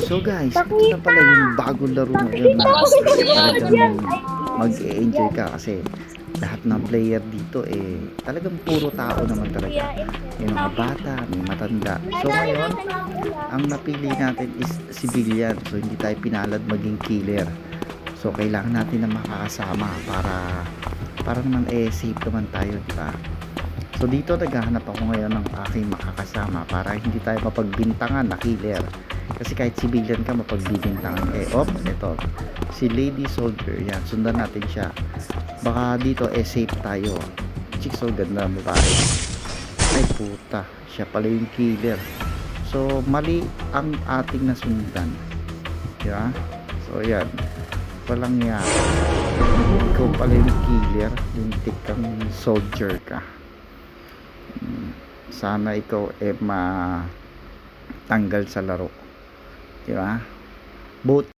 So guys, ito na pala yung bagong laro ngayon na talagang mag-e-enjoy ka kasi lahat ng player dito talagang puro tao naman talaga. May mga bata, may matanda. So ngayon, ang napili natin is civilian. So hindi tayo pinalad maging killer. So kailangan natin na makakasama para naman safe naman tayo, di ba? So dito naghahanap ako ngayon ng aking makakasama para hindi tayo mapagbintangan na killer. Kasi kahit civilian ka mapagbibintangan kayo. Ito. Si Lady Soldier. Yan, sundan natin siya. Baka dito safe tayo. Chicks, so ganda mo tayo. Ay puta, siya pala yung killer. So mali ang ating nasundan. Diba? So yan. Walang yan. Ikaw pala yung killer. Lintik kang soldier ka. Sana ikaw matanggal sa laro, di ba? Both